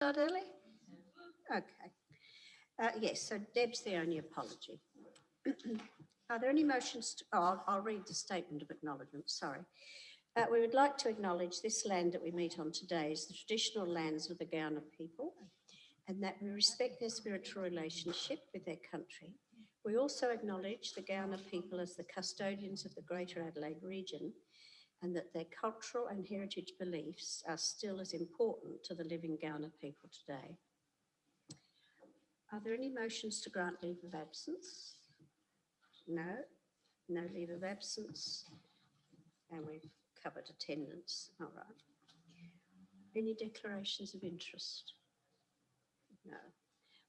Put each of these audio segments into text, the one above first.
start early? Okay. Yes, so Deb's the only apology. Are there any motions? I'll read the statement of acknowledgement, sorry. We would like to acknowledge this land that we meet on today is the traditional lands of the Gawler people, and that we respect their spiritual relationship with their country. We also acknowledge the Gawler people as the custodians of the Greater Adelaide region, and that their cultural and heritage beliefs are still as important to the living Gawler people today. Are there any motions to grant leave of absence? No, no leave of absence, and we've covered attendance. All right. Any declarations of interest? No.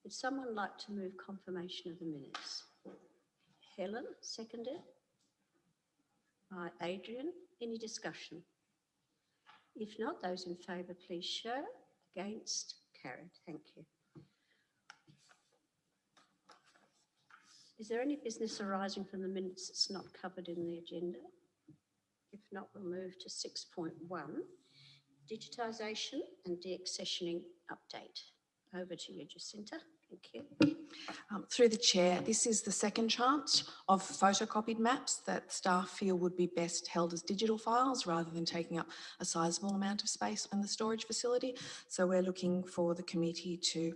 Would someone like to move confirmation of the minutes? Helen, seconded. Adrian, any discussion? If not, those in favour, please show. Against, carried. Thank you. Is there any business arising from the minutes that's not covered in the agenda? If not, we'll move to 6.1, Digitisation and DX sessioning update. Over to you, Jacinta. Thank you. Through the chair, this is the second tranche of photocopied maps that staff feel would be best held as digital files rather than taking up a sizable amount of space in the storage facility. So we're looking for the committee to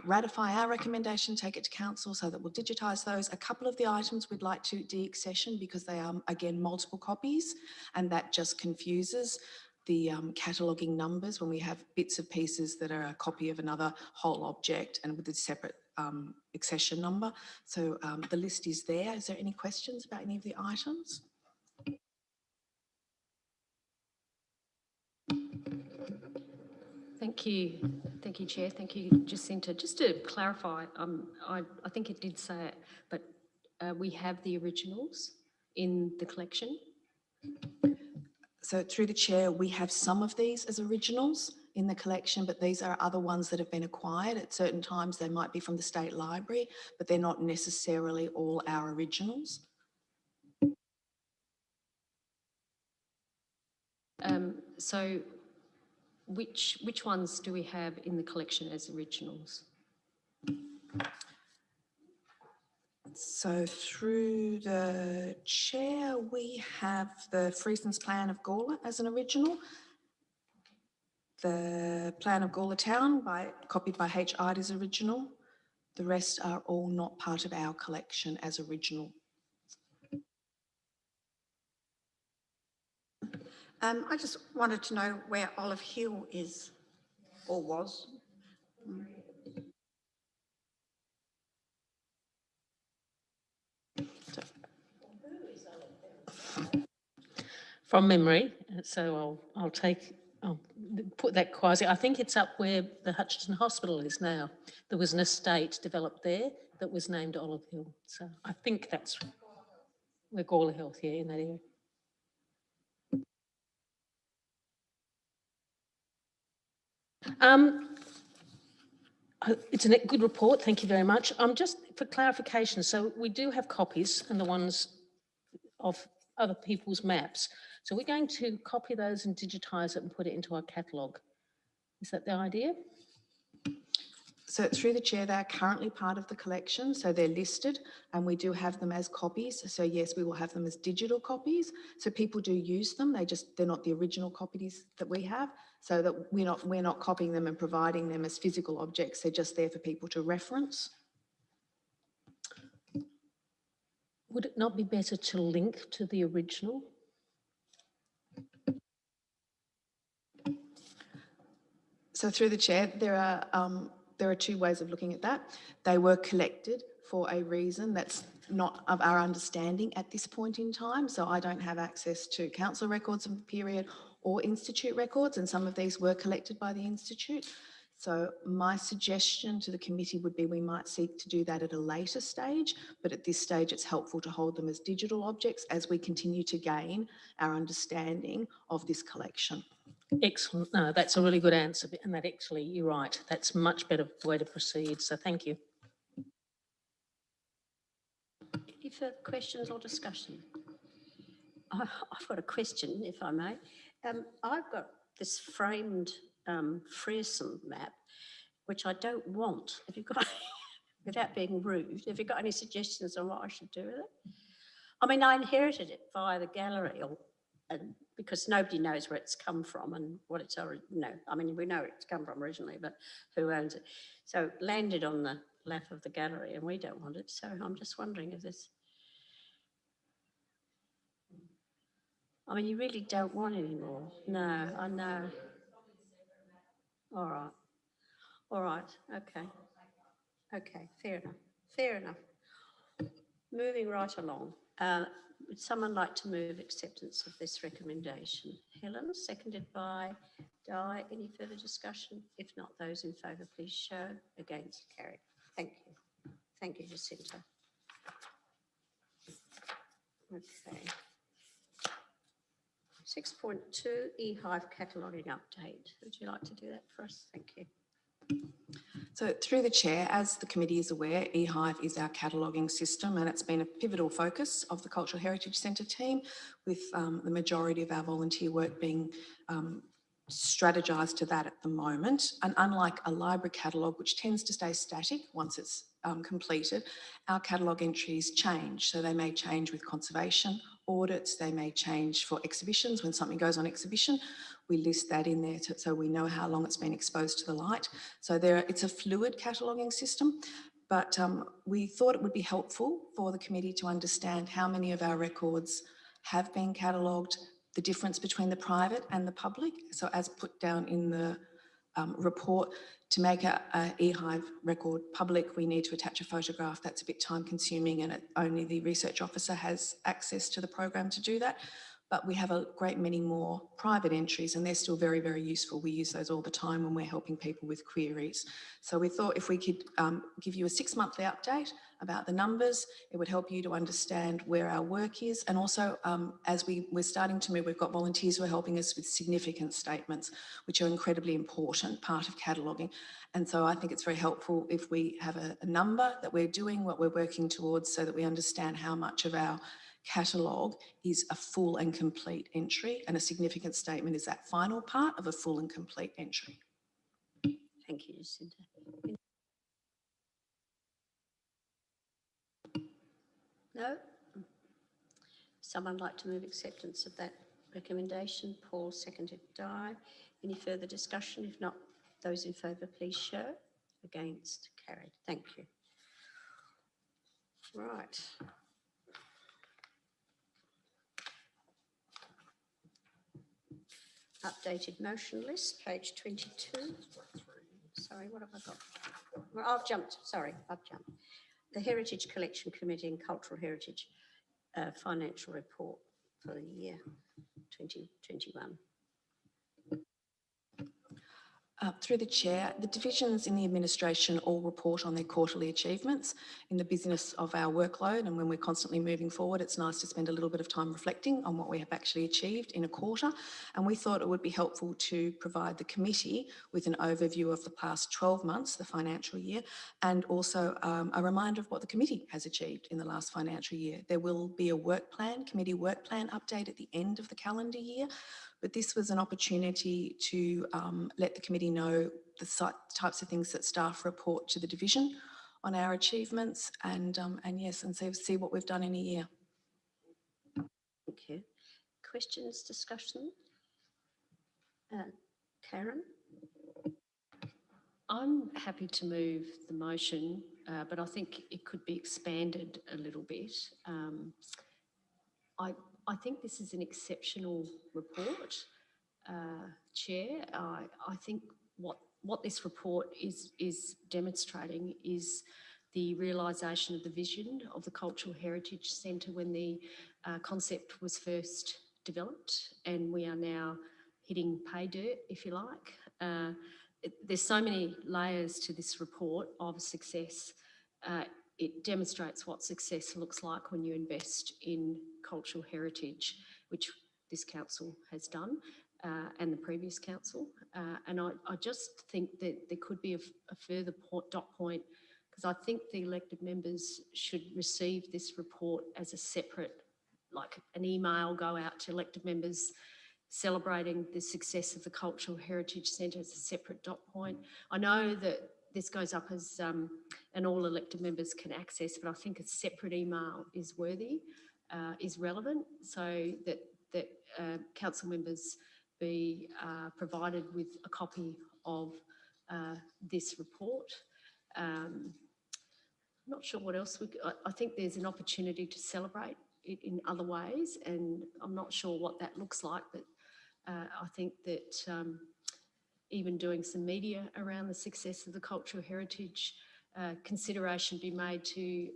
ratify our recommendation, take it to council so that we'll digitise those. A couple of the items we'd like to de-accession because they are, again, multiple copies, and that just confuses the cataloguing numbers when we have bits of pieces that are a copy of another whole object and with a separate accession number. So the list is there. Is there any questions about any of the items? Thank you. Thank you, Chair. Thank you, Jacinta. Just to clarify, I think it did say it, but we have the originals in the collection. So through the chair, we have some of these as originals in the collection, but these are other ones that have been acquired. At certain times, they might be from the State Library, but they're not necessarily all our originals. So which ones do we have in the collection as originals? So through the chair, we have the Freeson's Plan of Gawler as an original. The Plan of Gawler Town, copied by H. Ide, is original. The rest are all not part of our collection as original. I just wanted to know where Olive Hill is or was. From memory, so I'll put that quasi. I think it's up where the Hutchinson Hospital is now. There was an estate developed there that was named Olive Hill. So I think that's where Gawler Health, yeah, in that area. It's a good report, thank you very much. Just for clarification, so we do have copies and the ones of other people's maps. So we're going to copy those and digitise it and put it into our catalogue. Is that the idea? So through the chair, they're currently part of the collection, so they're listed and we do have them as copies. So yes, we will have them as digital copies. So people do use them, they're not the original copies that we have, so that we're not copying them and providing them as physical objects. They're just there for people to reference. Would it not be better to link to the original? So through the chair, there are two ways of looking at that. They were collected for a reason that's not of our understanding at this point in time. So I don't have access to council records of the period or institute records, and some of these were collected by the institute. So my suggestion to the committee would be we might seek to do that at a later stage, but at this stage it's helpful to hold them as digital objects as we continue to gain our understanding of this collection. Excellent. No, that's a really good answer. And that actually, you're right, that's a much better way to proceed. So thank you. Any further questions or discussion? I've got a question, if I may. I've got this framed Freeson's map, which I don't want. Have you got, without being rude, have you got any suggestions on what I should do with it? I mean, I inherited it via the gallery, and because nobody knows where it's come from and what it's already, I mean, we know it's come from originally, but who owns it? So it landed on the lap of the gallery and we don't want it. So I'm just wondering if this, I mean, you really don't want it anymore. No, I know. All right. All right. Okay. Okay. Fair enough. Fair enough. Moving right along. Would someone like to move acceptance of this recommendation? Helen, seconded by Di. Any further discussion? If not, those in favour, please show. Against, carried. Thank you. Thank you, Jacinta. Okay. 6.2, Ehive cataloguing update. Would you like to do that for us? Thank you. So through the chair, as the committee is aware, Ehive is our cataloguing system and it's been a pivotal focus of the Cultural Heritage Centre team, with the majority of our volunteer work being strategised to that at the moment. And unlike a library catalogue, which tends to stay static once it's completed, our catalogue entries change. So they may change with conservation audits, they may change for exhibitions. When something goes on exhibition, we list that in there so we know how long it's been exposed to the light. So it's a fluid cataloguing system, but we thought it would be helpful for the committee to understand how many of our records have been catalogued, the difference between the private and the public. So as put down in the report, to make a Ehive record public, we need to attach a photograph. That's a bit time consuming and only the research officer has access to the program to do that. But we have a great many more private entries and they're still very, very useful. We use those all the time when we're helping people with queries. So we thought if we could give you a 6-monthly update about the numbers, it would help you to understand where our work is. And also, as we're starting to move, we've got volunteers who are helping us with significant statements, which are incredibly important part of cataloguing. And so I think it's very helpful if we have a number that we're doing, what we're working towards, so that we understand how much of our catalogue is a full and complete entry, and a significant statement is that final part of a full and complete entry. Thank you, Jacinta. No? Someone like to move acceptance of that recommendation? Paul, seconded Di. Any further discussion? If not, those in favour, please show. Against, carried. Thank you. Right. Updated motion list, page 22. Sorry, what have I got? Well, I've jumped. The Heritage Collection Committee and Cultural Heritage financial report for the year 2021. Through the chair, the divisions in the administration all report on their quarterly achievements. In the business of our workload and when we're constantly moving forward, it's nice to spend a little bit of time reflecting on what we have actually achieved in a quarter. And we thought it would be helpful to provide the committee with an overview of the past 12 months, the financial year, and also a reminder of what the committee has achieved in the last financial year. There will be a committee work plan update at the end of the calendar year. But this was an opportunity to let the committee know the types of things that staff report to the division on our achievements and see what we've done in a year. Thank you. Questions, discussion? Karen? I'm happy to move the motion, but I think it could be expanded a little bit. I think this is an exceptional report, Chair. I think what this report is demonstrating is the realisation of the vision of the Cultural Heritage Centre when the concept was first developed, and we are now hitting pay dirt, if you like. There's so many layers to this report of success. It demonstrates what success looks like when you invest in cultural heritage, which this council has done and the previous council. And I just think that there could be a further dot point, because I think the elected members should receive this report as a separate, like an email go out to elected members celebrating the success of the Cultural Heritage Centre as a separate dot point. I know that this goes up as, and all elected members can access, but I think a separate email is worthy, is relevant, so that council members be provided with a copy of this report. I'm not sure what else I think there's an opportunity to celebrate it in other ways, and I'm not sure what that looks like, but I think that even doing some media around the success of the cultural heritage, consideration be made to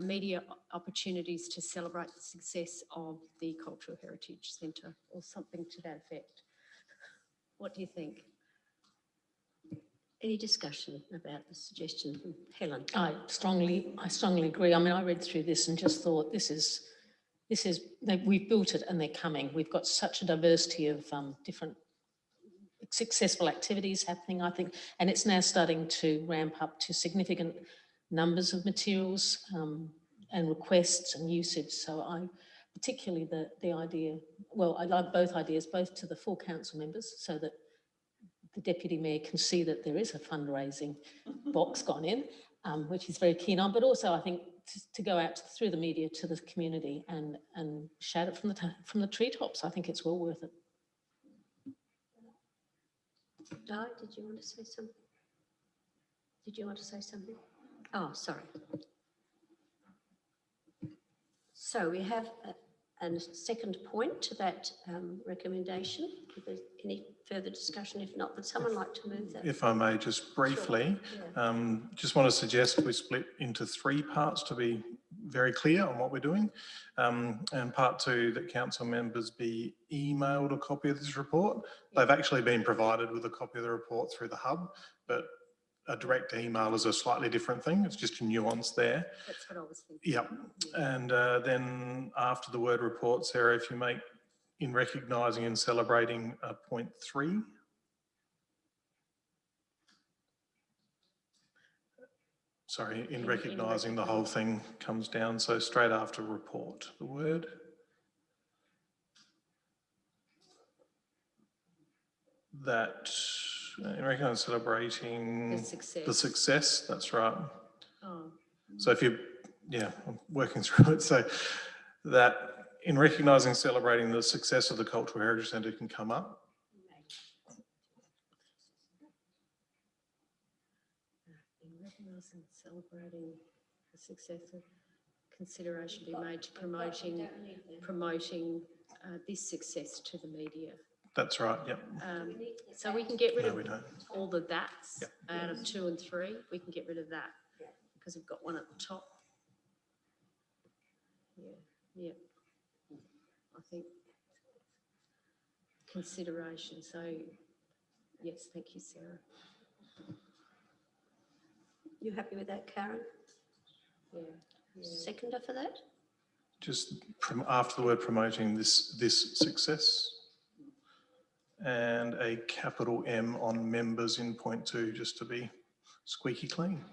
media opportunities to celebrate the success of the Cultural Heritage Centre, or something to that effect. What do you think? Any discussion about the suggestion from Helen? I strongly agree. I mean, I read through this and just thought we've built it and they're coming. We've got such a diversity of different successful activities happening, I think, and it's now starting to ramp up to significant numbers of materials and requests and usage. So I particularly the idea, well, I like both ideas, both to the full council members, so that the Deputy Mayor can see that there is a fundraising box gone in, which he's very keen on, but also I think to go out through the media to the community and shout it from the treetops. I think it's well worth it. Di, did you want to say something? Did you want to say something? Oh, sorry. So we have a second point to that recommendation. If there's any further discussion, if not, would someone like to move that? If I may, just briefly, Sure. Yeah. just want to suggest we split into 3 parts to be very clear on what we're doing. And part 2, that council members be emailed a copy of this report. They've actually been provided with a copy of the report through the hub, but a direct email is a slightly different thing. It's just a nuance there. That's what I was thinking. Yep. And then after the word report, Sarah, if you make in recognising and celebrating point 3. Sorry, in recognising the whole thing comes down. So straight after report, the word. That in recognising and celebrating the success, that's right. Oh. So if you, yeah, I'm working through it. So that in recognising and celebrating the success of the Cultural Heritage Centre can come up. In recognising and celebrating the success of consideration be made to promoting this success to the media. That's right, yep. So we can get rid of we don't. all the that's Yep. out of 2 and 3. We can get rid of that because we've got one at the top. Yeah. I think consideration. So yes, thank you, Sarah. You happy with that, Karen? Yeah. Seconder for that? Just after the word promoting this success, and a capital M on members in point 2, just to be squeaky clean.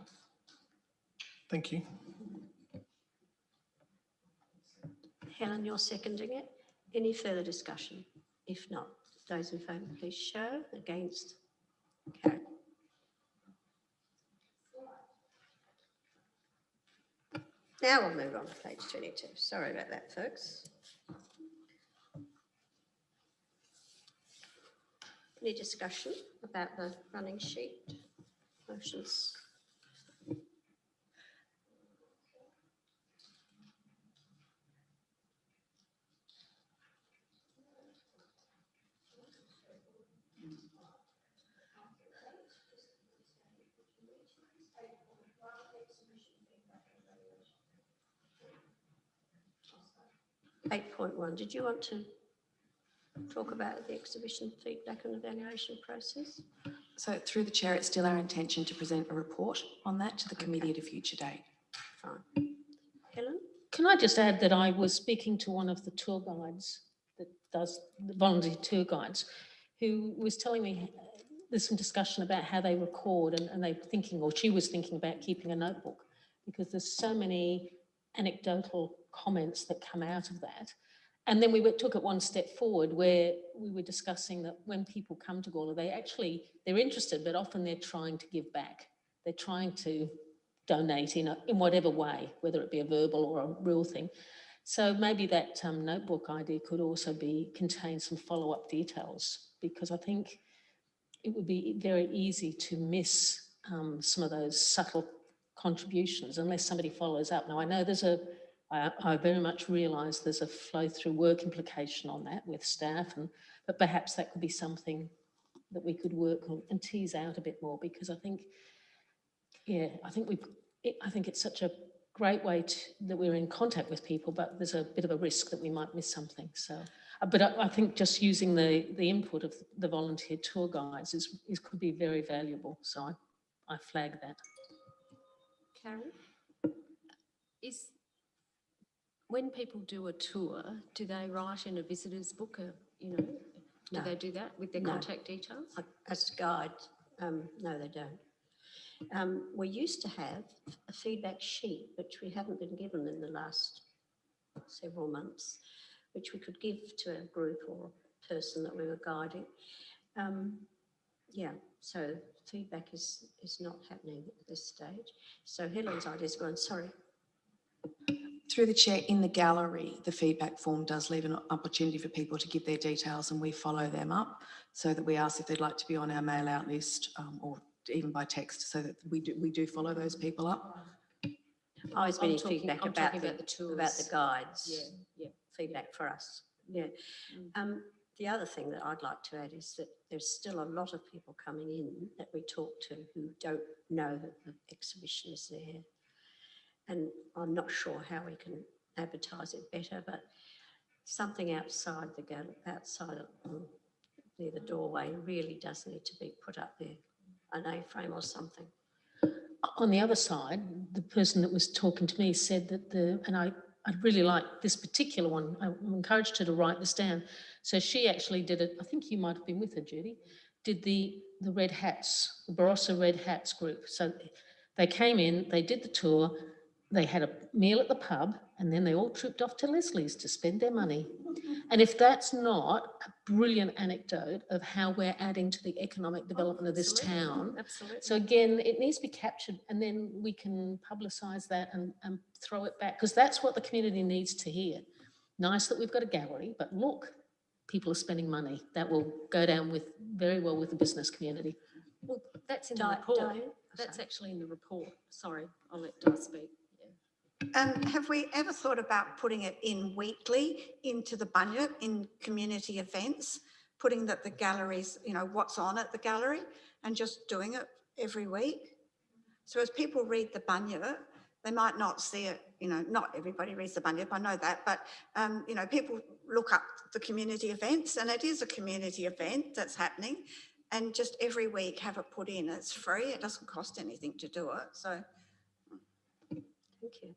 Thank you. Helen, you're seconding it. Any further discussion? If not, those in favour, please show. Against? Carried. Now we'll move on to page 22. Sorry about that, folks. Any discussion about the running sheet? Motions? .1, did you want to talk about the exhibition feedback and evaluation process? So through the chair, it's still our intention to present a report on that to the committee at a future date. Fine. Helen? Can I just add that I was speaking to one of the tour guides that does the volunteer tour guides, who was telling me there's some discussion about how they record, and they were thinking, or she was thinking about keeping a notebook, because there's so many anecdotal comments that come out of that. And then took it one step forward where we were discussing that when people come to Gawler, they're interested, but often they're trying to give back. They're trying to donate in whatever way, whether it be a verbal or a real thing. So maybe that notebook idea could also contain some follow-up details, because I think it would be very easy to miss some of those subtle contributions unless somebody follows up. Now, I know I very much realise there's a flow-through work implication on that with staff, but perhaps that could be something that we could work on and tease out a bit more, because I think, yeah, I think it's such a great way that we're in contact with people, but there's a bit of a risk that we might miss something. So, but I think just using the input of the volunteer tour guides could be very valuable. So I flag that. Karen? When people do a tour, do they write in a visitor's book, do No. they do that with their contact details? As a guide, no, they don't. We used to have a feedback sheet, which we haven't been given in the last several months, which we could give to a group or a person that we were guiding. Yeah, so feedback is not happening at this stage. So Helen's idea is going, sorry. Through the chair, in the gallery, the feedback form does leave an opportunity for people to give their details, and we follow them up so that we ask if they'd like to be on our mail out list, or even by text, so that we do follow those people up. I was getting feedback about the tours. About the guides. Yeah. Feedback for us. Yeah. The other thing that I'd like to add is that there's still a lot of people coming in that we talk to who don't know that the exhibition is there. And I'm not sure how we can advertise it better, but something outside the gallery, near the doorway, really does need to be put up there, an A-frame or something. On the other side, the person that was talking to me said that I really like this particular one. I encouraged her to write this down. So she actually did it. I think you might have been with her, Judy. Did the Red Hats, the Barossa Red Hats group. So they came in, they did the tour, they had a meal at the pub, and then they all trooped off to Leslie's to spend their money. And if that's not a brilliant anecdote of how we're adding to the economic development of this town. Absolutely. So again, it needs to be captured, and then we can publicise that and throw it back, because that's what the community needs to hear. Nice that we've got a gallery, but look, people are spending money. That will go down very well with the business community. Well, that's in the report. That's actually in the report. Sorry, I'll let Di speak. Have we ever thought about putting it in weekly into the budget in community events, putting that the galleries, what's on at the gallery, and just doing it every week? So as people read the budget, they might not see it, not everybody reads the budget, I know that, but, people look up the community events, and it is a community event that's happening, and just every week have it put in. It's free, it doesn't cost anything to do it, so. Thank you.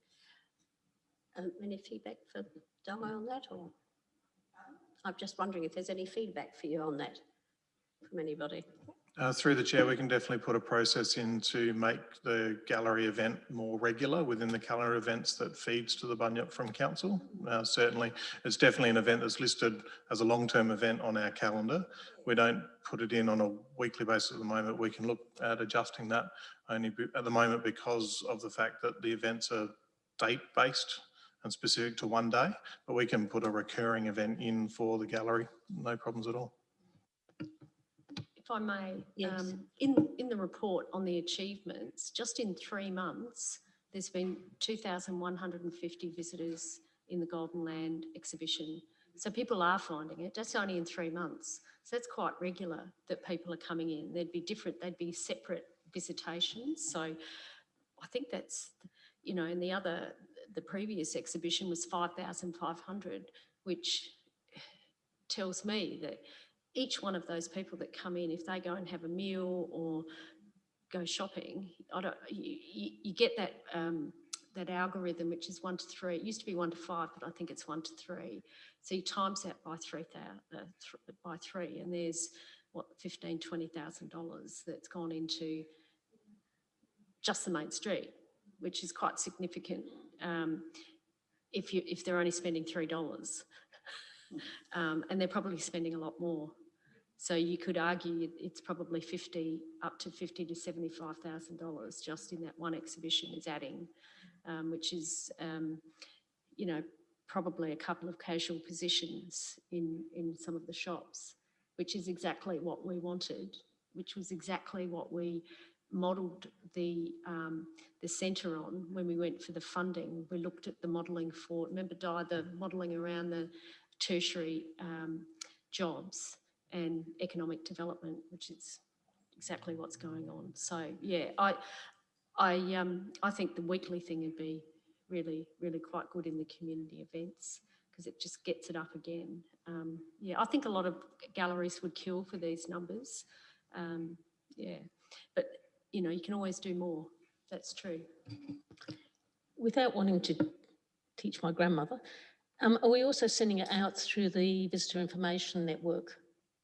Any feedback for Di on that, or? I'm just wondering if there's any feedback for you on that from anybody. Through the chair, we can definitely put a process in to make the gallery event more regular within the calendar events that feeds to the budget from council. Certainly, it's definitely an event that's listed as a long-term event on our calendar. We don't put it in on a weekly basis at the moment. We can look at adjusting that only at the moment because of the fact that the events are date-based and specific to one day, but we can put a recurring event in for the gallery, no problems at all. If I may, Yes. in the report on the achievements, just in 3 months, there's been 2,150 visitors in the Golden Land exhibition. So people are finding it. That's only in 3 months. So that's quite regular that people are coming in. They'd be separate visitations. So I think that's, and the previous exhibition was 5,500, which tells me that each one of those people that come in, if they go and have a meal or go shopping, you get that algorithm, which is 1 to 3. It used to be 1 to 5, but I think it's 1 to 3. So you times that by 3, and there's $15,000, $20,000 that's gone into just the main street, which is quite significant if they're only spending $3. And they're probably spending a lot more. So you could argue it's probably up to $50,000 to $75,000 just in that one exhibition is adding, which is, you know, probably a couple of casual positions in some of the shops, which is exactly what we wanted, which was exactly what we modelled the centre on when we went for the funding. We looked at the modelling for, remember Di, the modelling around the tertiary jobs and economic development, which is exactly what's going on. So yeah, I think the weekly thing would be really, really quite good in the community events because it just gets it up again. Yeah, I think a lot of galleries would kill for these numbers. Yeah, but you know, you can always do more. That's true. Without wanting to teach my grandmother, are we also sending it out through the visitor information network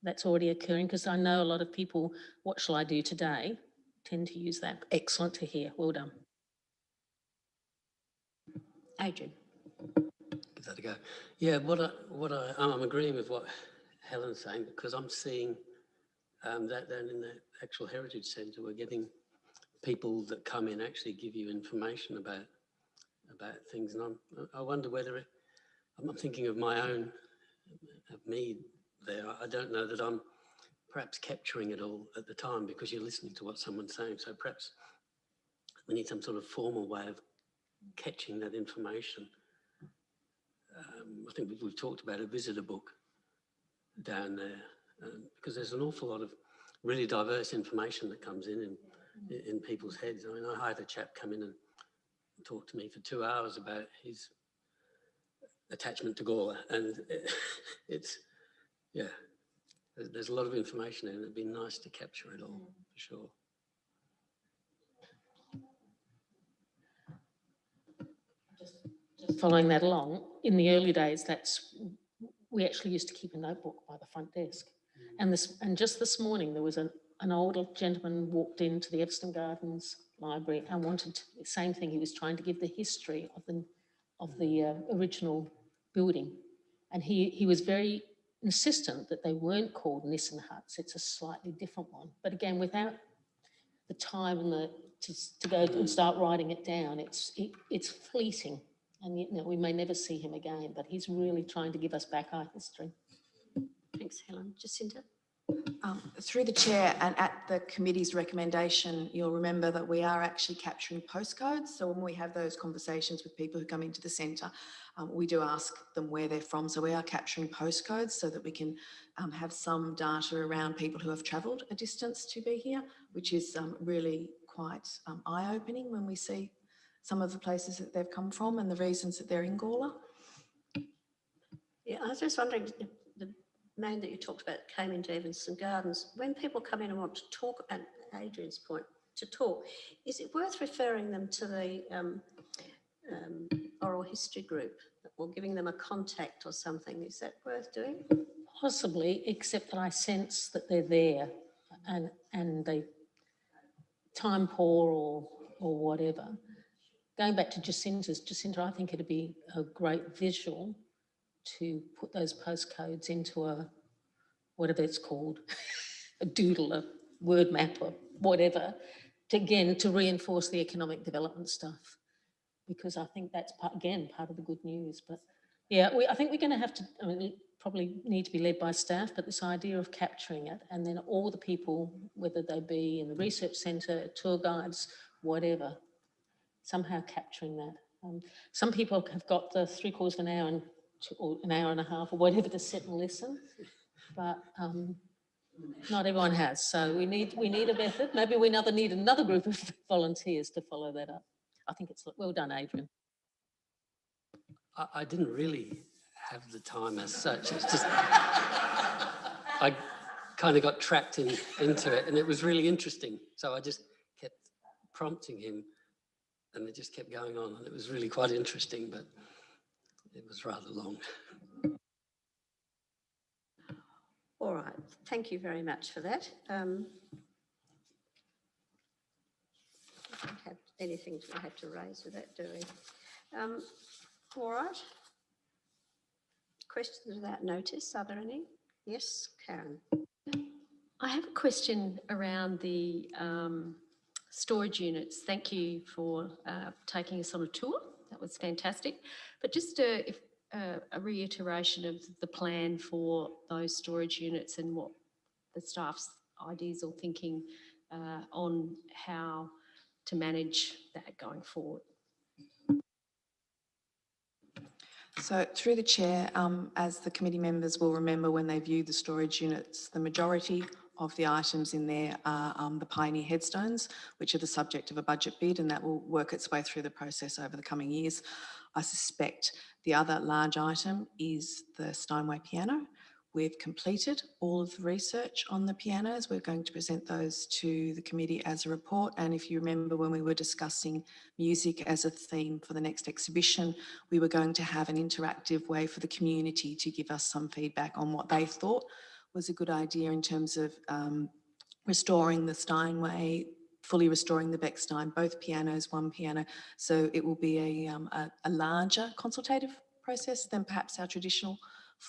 that's already occurring? Because I know a lot of people, what shall I do today, tend to use that. Excellent to hear. Well done. Adrian. Give that a go. Yeah, I'm agreeing with what Helen's saying because I'm seeing that then in the actual Heritage Centre, we're getting people that come in actually give you information about things, and I wonder whether I'm thinking of my own, of me there. I don't know that I'm perhaps capturing it all at the time because you're listening to what someone's saying. So perhaps we need some sort of formal way of catching that information. I think we've talked about a visitor book down there because there's an awful lot of really diverse information that comes in people's heads. I mean, I had a chap come in and talk to me for 2 hours about his attachment to Gawler, and it's, yeah, there's a lot of information in it. It'd be nice to capture it all, for sure. Just following that along, in the early days, we actually used to keep a notebook by the front desk. And just this morning, there was an older gentleman walked into the Evanston Gardens Library and wanted the same thing. He was trying to give the history of the original building. And he was very insistent that they weren't called Nissen huts. It's a slightly different one. But again, without the time and to go and start writing it down, it's fleeting. And you know, we may never see him again, but he's really trying to give us back our history. Thanks, Helen. Jacinta? Through the chair and at the committee's recommendation, you'll remember that we are actually capturing postcodes. So when we have those conversations with people who come into the centre, we do ask them where they're from. So we are capturing postcodes so that we can have some data around people who have travelled a distance to be here, which is really quite eye-opening when we see some of the places that they've come from and the reasons that they're in Gawler. Yeah, I was just wondering, if the man that you talked about came into Evanston Gardens, when people come in and want to talk, at Adrian's point, to talk, is it worth referring them to the oral history group or giving them a contact or something? Is that worth doing? Possibly, except that I sense that they're there and they time poor or whatever. Going back to Jacinta, I think it'd be a great visual to put those postcodes into a, whatever it's called, a doodle, a word map or whatever, to reinforce the economic development stuff. Because I think that's, part of the good news. But yeah, I think we're going to have to, probably need to be led by staff, but this idea of capturing it and then all the people, whether they be in the research centre, tour guides, whatever, somehow capturing that. Some people have got the 3/4 of an hour or an hour and a half or whatever to sit and listen, but not everyone has. So we need a method. Maybe we need another group of volunteers to follow that up. I think it's well done, Adrian. I didn't really have the time as such. It's just I kind of got trapped into it, and it was really interesting. So I just kept prompting him, and it just kept going on, and it was really quite interesting, but it was rather long. All right, thank you very much for that. I don't have anything I have to raise with that, do we? All right. questions without notice. Are there any? Yes, Karen. I have a question around the storage units. Thank you for taking us on a tour. That was fantastic. But just a reiteration of the plan for those storage units and what the staff's ideas or thinking on how to manage that going forward. So through the chair, as the committee members will remember when they view the storage units, the majority of the items in there are the pioneer headstones, which are the subject of a budget bid, and that will work its way through the process over the coming years. I suspect the other large item is the Steinway piano. We've completed all of the research on the pianos. We're going to present those to the committee as a report. And if you remember when we were discussing music as a theme for the next exhibition, we were going to have an interactive way for the community to give us some feedback on what they thought was a good idea in terms of restoring the Steinway, fully restoring the Beckstein, both pianos, one piano. So it will be a larger consultative process than perhaps our traditional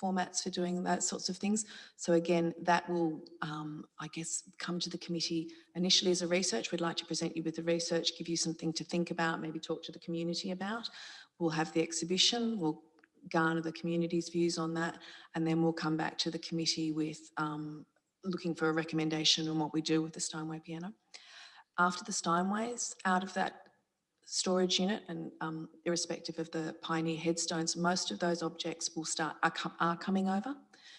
formats for doing that sorts of things. So again, that will, I guess, come to the committee initially as a research. We'd like to present you with the research, give you something to think about, maybe talk to the community about. We'll have the exhibition, we'll garner the community's views on that, and then we'll come back to the committee with looking for a recommendation on what we do with the Steinway piano. After the Steinways, out of that storage unit, and irrespective of the pioneer headstones, most of those objects will are coming over.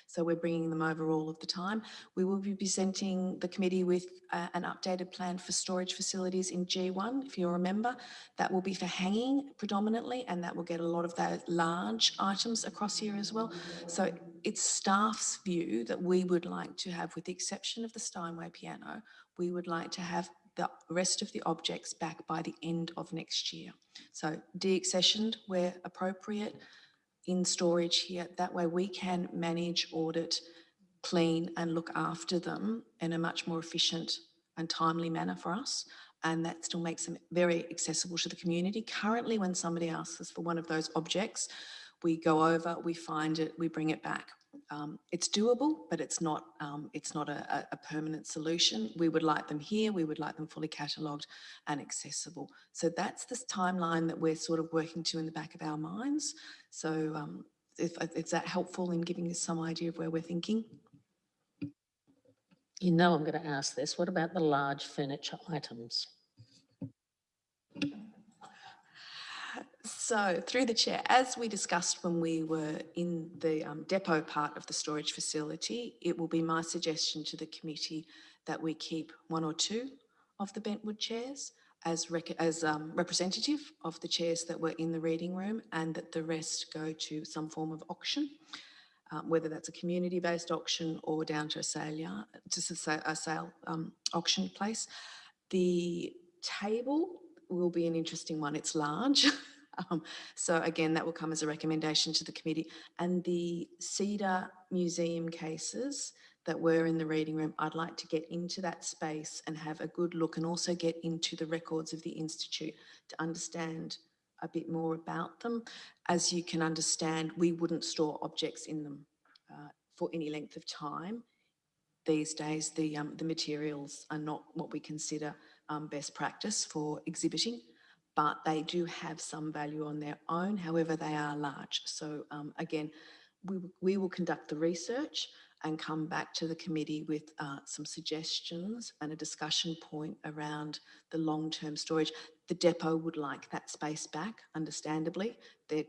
So we're bringing them over all of the time. We will be presenting the committee with an updated plan for storage facilities in G1, if you'll remember. That will be for hanging predominantly, and that will get a lot of those large items across here as well. So it's staff's view that we would like to have, with the exception of the Steinway piano, we would like to have the rest of the objects back by the end of next year. So deaccessioned where appropriate, in storage here. That way we can manage, audit, clean and look after them in a much more efficient and timely manner for us. And that still makes them very accessible to the community. Currently, when somebody asks us for one of those objects, we go over, we find it, we bring it back. It's doable, but it's not a permanent solution. We would like them here. We would like them fully catalogued and accessible. So that's the timeline that we're sort of working to in the back of our minds. So is that helpful in giving us some idea of where we're thinking? You know I'm going to ask this. What about the large furniture items? So through the chair, as we discussed when we were in the depot part of the storage facility, it will be my suggestion to the committee that we keep one or two of the bentwood chairs as representative of the chairs that were in the reading room, and that the rest go to some form of auction, whether that's a community-based auction or down to a sale auction place. The table will be an interesting one. It's large. So again, that will come as a recommendation to the committee. And the cedar museum cases that were in the reading room, I'd like to get into that space and have a good look, and also get into the records of the Institute to understand a bit more about them. As you can understand, we wouldn't store objects in them for any length of time. These days, the materials are not what we consider best practice for exhibiting, but they do have some value on their own. However, they are large. So again, we will conduct the research and come back to the committee with some suggestions and a discussion point around the long-term storage. The depot would like that space back, understandably. They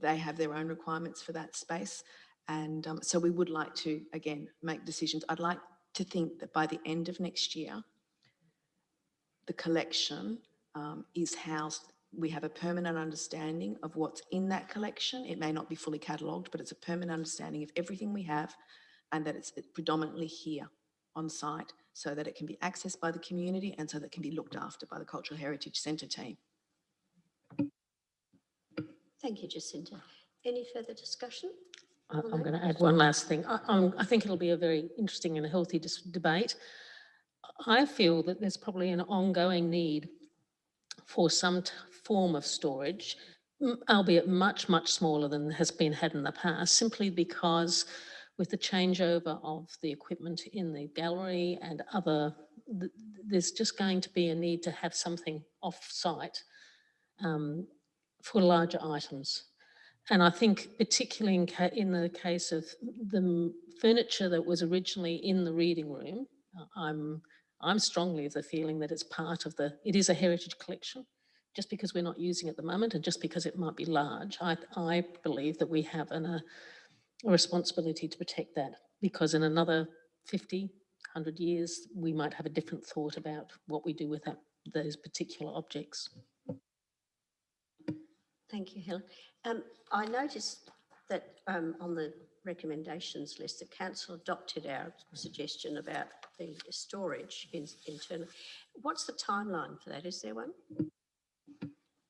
have their own requirements for that space. And so we would like to, again, make decisions. I'd like to think that by the end of next year, the collection is housed. We have a permanent understanding of what's in that collection. It may not be fully catalogued, but it's a permanent understanding of everything we have, and that it's predominantly here on site, so that it can be accessed by the community and so that it can be looked after by the Cultural Heritage Centre team. Thank you, Jacinta. Any further discussion? I'm going to add one last thing. I think it'll be a very interesting and healthy debate. I feel that there's probably an ongoing need for some form of storage albeit much, much smaller than has been had in the past, simply because with the changeover of the equipment in the gallery and other, there's just going to be a need to have something off-site for larger items. And I think particularly in the case of the furniture that was originally in the reading room, I'm strongly of the feeling that it's part of it is a heritage collection. Just because we're not using it at the moment and just because it might be large, I believe that we have a responsibility to protect that, because in another 50, 100 years, we might have a different thought about what we do with those particular objects. Thank you, Helen. I noticed that on the recommendations list, the council adopted our suggestion about the storage internal. What's the timeline for that? Is there one?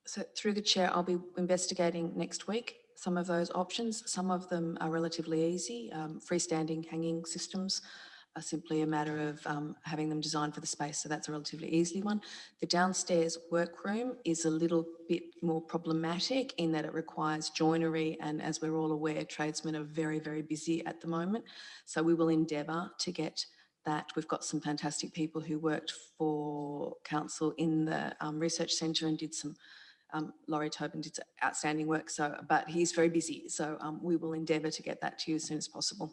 So through the chair, I'll be investigating next week some of those options. Some of them are relatively easy. Freestanding hanging systems are simply a matter of having them designed for the space, so that's a relatively easy one. The downstairs workroom is a little bit more problematic in that it requires joinery, and as we're all aware, tradesmen are very, very busy at the moment. So we will endeavour to get that. We've got some fantastic people who worked for council in the research centre and did some Laurie Tobin did outstanding work, but he's very busy. So we will endeavour to get that to you as soon as possible.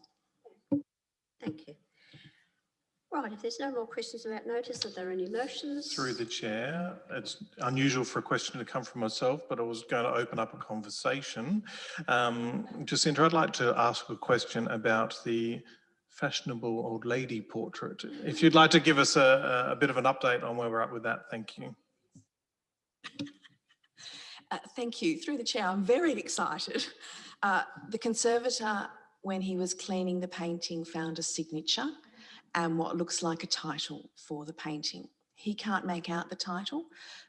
Thank you. Right, if there's no more questions about notice, are there any motions? Through the chair, it's unusual for a question to come from myself, but I was going to open up a conversation. Jacinta, I'd like to ask a question about the fashionable old lady portrait. If you'd like to give us a bit of an update on where we're at with that, thank you. Thank you. Through the chair, I'm very excited. The conservator, when he was cleaning the painting, found a signature and what looks like a title for the painting. He can't make out the title,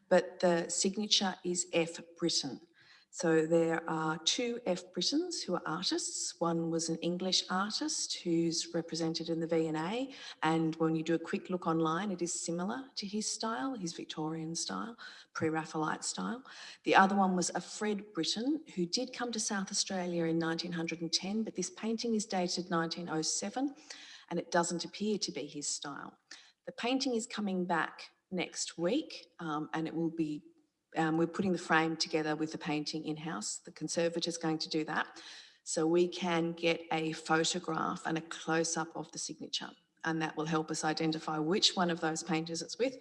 but the signature is F. Britton. So there are two F. Brittons who are artists. One was an English artist who's represented in the V&A, and when you do a quick look online, it is similar to his style, his Victorian style, pre-Raphaelite style. The other one was a Fred Britton, who did come to South Australia in 1910, but this painting is dated 1907, and it doesn't appear to be his style. The painting is coming back next week, and it will be we're putting the frame together with the painting in-house. The conservator is going to do that. So we can get a photograph and a close-up of the signature, and that will help us identify which one of those painters it's with.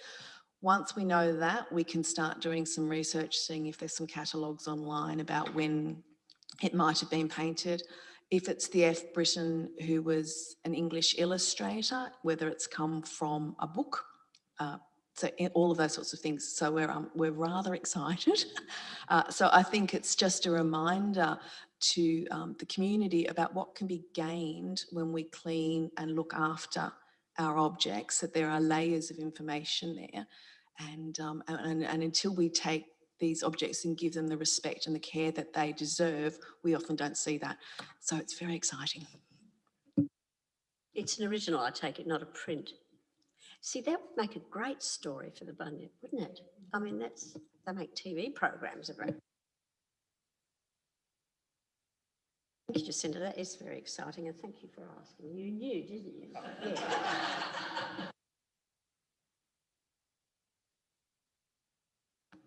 Once we know that, we can start doing some research, seeing if there's some catalogues online about when it might have been painted. If it's the F. Britton, who was an English illustrator, whether it's come from a book, so all of those sorts of things. So we're rather excited. So I think it's just a reminder to the community about what can be gained when we clean and look after our objects, that there are layers of information there. And until we take these objects and give them the respect and the care that they deserve, we often don't see that. So it's very exciting. It's an original, I take it, not a print. See, that would make a great story for the Bunyip, wouldn't it? I mean, they make TV programs about it. Thank you, Jacinta. That is very exciting, and thank you for asking. You knew, didn't you? Yeah.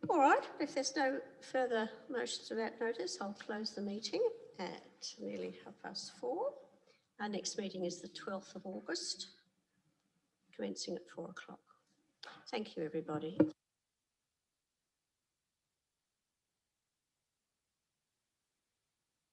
All right, if there's no further motions about notice, I'll close the meeting at nearly 4:30. Our next meeting is the 12th of August, commencing at 4 o'clock. Thank you, everybody.